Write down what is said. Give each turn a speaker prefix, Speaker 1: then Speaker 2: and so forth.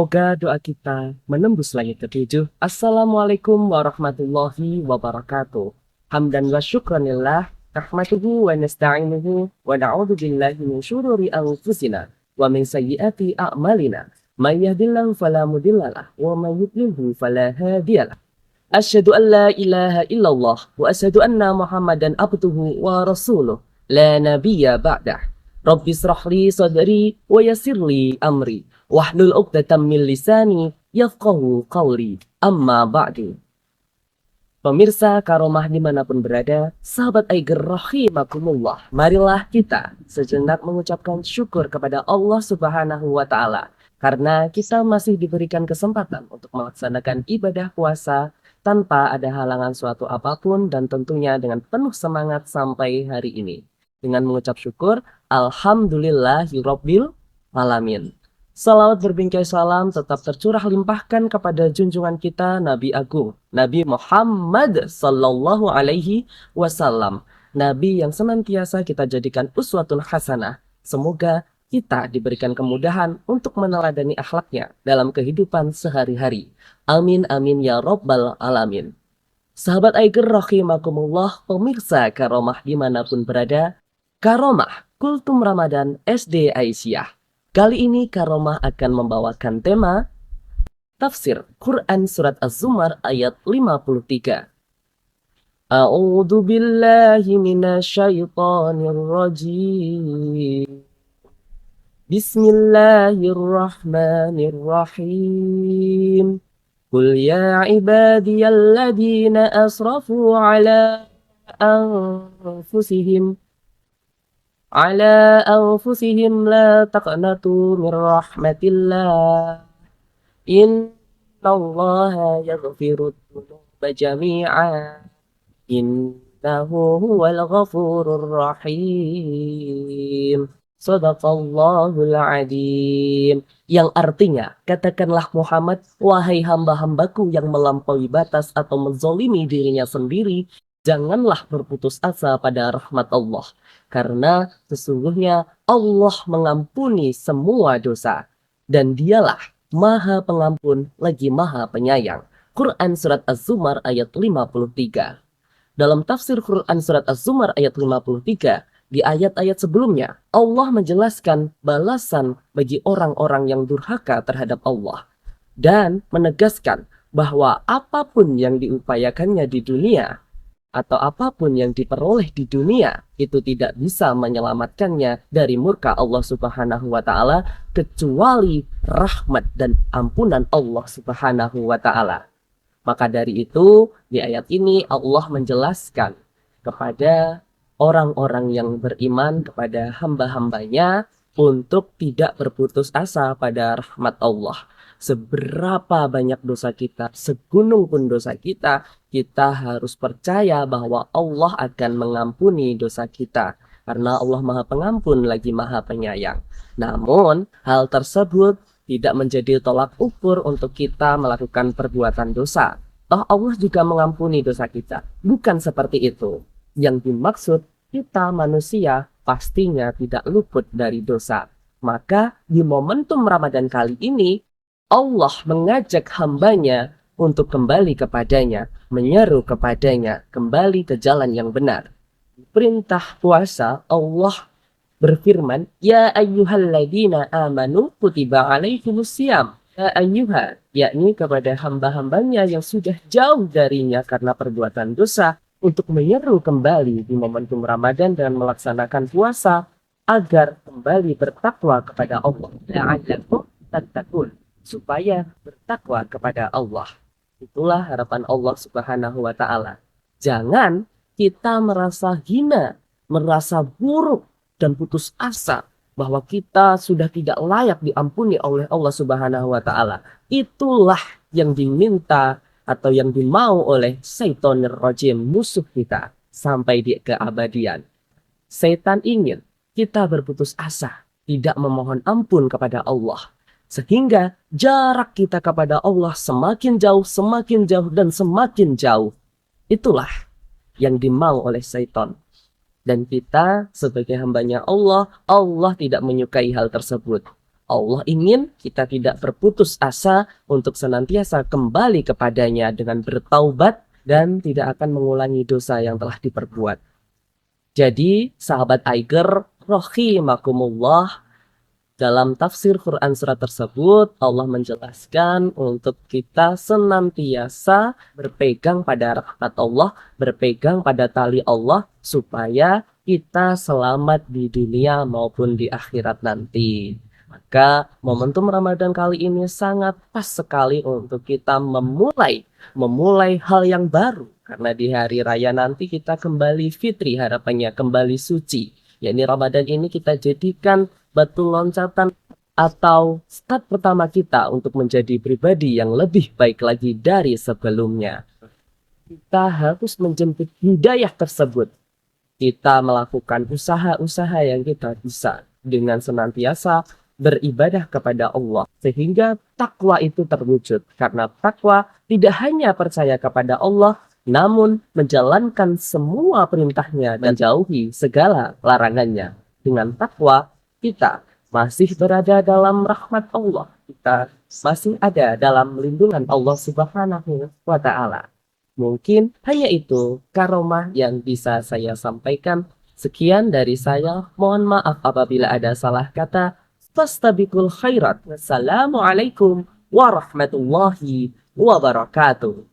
Speaker 1: Semoga doa kita menembus langit ketujuh. Assalamualaikum warahmatullahi wabarakatuh. Hamdan wa syukranillah, rahmatuhu wa nasta'inuhu, wa na'udhu billahi min syururi anfusina, wa min sayyiati a'malina. Man yahdillahu falamudillalah, wa man yudlilhu falahadiyalah. Asyhadu an la ilaha illallah, wa asyhadu anna muhammadan abduhu wa rasuluh, la nabiyya ba'dah. Rabbi israh li sadri, wa yassir li amri. Wahlul 'uqdatam min lisani yafqahu qawli. Amma ba'du. Pemirsa Karomah dimanapun berada, sahabat Aiger rahimakumullah, marilah kita sejenak mengucapkan syukur kepada Allah Subhanahu wa Ta'ala, karena kita masih diberikan kesempatan untuk melaksanakan ibadah puasa tanpa ada halangan suatu apapun, dan tentunya dengan penuh semangat sampai hari ini dengan mengucap syukur Alhamdulillahirabbil alamin. Salawat berbingkai salam tetap tercurah limpahkan kepada junjungan kita Nabi Agung, Nabi Muhammad Sallallahu Alaihi Wasallam, Nabi yang senantiasa kita jadikan uswatun hasanah. Semoga kita diberikan kemudahan untuk meneladani akhlaknya dalam kehidupan sehari-hari. Amin amin ya robbal alamin. Sahabat Aiger rahimakumullah, pemirsa Karomah dimanapun berada, Karomah Kultum Ramadan SD Aisyah. Kali ini Karomah akan membawakan tema Tafsir Quran Surat Az-Zumar ayat 53. A'udzu billahi minasyaitonir rajim. Bismillahirrahmanirrahim. Qul ya ibadiyalladzina asrafu ala anfusihim la taqnatu min rahmatillah. Innallaha yaghfirud dzunuba jami'a. Innahu huwal ghafurur rahim. Shadaqallahul adzim. Yang artinya, katakanlah Muhammad, wahai hamba-hambaku yang melampaui batas atau menzolimi dirinya sendiri, janganlah berputus asa pada rahmat Allah, karena sesungguhnya Allah mengampuni semua dosa, dan dialah maha pengampun lagi maha penyayang. Quran Surat Az-Zumar ayat 53. Dalam tafsir Quran Surat Az-Zumar ayat 53, di ayat-ayat sebelumnya, Allah menjelaskan balasan bagi orang-orang yang durhaka terhadap Allah, dan menegaskan bahwa apapun yang diupayakannya di dunia, atau apapun yang diperoleh di dunia, itu tidak bisa menyelamatkannya dari murka Allah Subhanahu wa Ta'ala, kecuali rahmat dan ampunan Allah Subhanahu wa Ta'ala. Maka dari itu, di ayat ini Allah menjelaskan kepada orang-orang yang beriman, kepada hamba-hambanya, untuk tidak berputus asa pada rahmat Allah. Seberapa banyak dosa kita, segunung pun dosa kita, kita harus percaya bahwa Allah akan mengampuni dosa kita, karena Allah maha pengampun lagi maha penyayang. Namun hal tersebut tidak menjadi tolak ukur untuk kita melakukan perbuatan dosa. Toh Allah juga mengampuni dosa kita. Bukan seperti itu. Yang dimaksud, kita manusia pastinya tidak luput dari dosa. Maka di momentum Ramadan kali ini, Allah mengajak hambanya untuk kembali kepadanya, menyeru kepadanya, kembali ke jalan yang benar. Perintah puasa, Allah berfirman, Ya ayyuhalladzina amanu kutiba alaikumusiyam. Ya ayyuha, yakni kepada hamba-hambanya yang sudah jauh darinya karena perbuatan dosa, untuk menyeru kembali di momentum Ramadan dengan melaksanakan puasa, agar kembali bertakwa kepada Allah. La'allakum tattaqun, supaya bertakwa kepada Allah. Itulah harapan Allah Subhanahu wa Ta'ala. Jangan kita merasa hina, merasa buruk, dan putus asa bahwa kita sudah tidak layak diampuni oleh Allah Subhanahu wa Ta'ala. Itulah yang diminta atau yang dimau oleh Syaitonir Rajim, musuh kita, sampai di keabadian. Setan ingin kita berputus asa, tidak memohon ampun kepada Allah, sehingga jarak kita kepada Allah semakin jauh, dan semakin jauh. Itulah yang dimau oleh syaitan. Dan kita sebagai hambanya Allah, Allah tidak menyukai hal tersebut. Allah ingin kita tidak berputus asa untuk senantiasa kembali kepadanya dengan bertaubat dan tidak akan mengulangi dosa yang telah diperbuat. Jadi, sahabat Aiger, rahimakumullah, dalam tafsir Quran surat tersebut, Allah menjelaskan untuk kita senantiasa berpegang pada rahmat Allah, berpegang pada tali Allah, supaya kita selamat di dunia maupun di akhirat nanti. Maka momentum Ramadan kali ini sangat pas sekali untuk kita memulai hal yang baru. Karena di hari raya nanti kita kembali fitri, harapannya kembali suci. Yakni Ramadan ini kita jadikan batu loncatan atau start pertama kita untuk menjadi pribadi yang lebih baik lagi dari sebelumnya. Kita harus menjemput hidayah tersebut. Kita melakukan usaha-usaha yang kita bisa dengan senantiasa beribadah kepada Allah. Sehingga takwa itu terwujud. Karena takwa tidak hanya percaya kepada Allah, namun menjalankan semua perintahnya dan jauhi segala larangannya. Dengan takwa, kita masih berada dalam rahmat Allah. Kita masih ada dalam lindungan Allah Subhanahu wa Ta'ala. Mungkin hanya itu karomah yang bisa saya sampaikan. Sekian dari saya. Mohon maaf apabila ada salah kata. Fastabiqul khairat. Wassalamualaikum warahmatullahi wabarakatuh.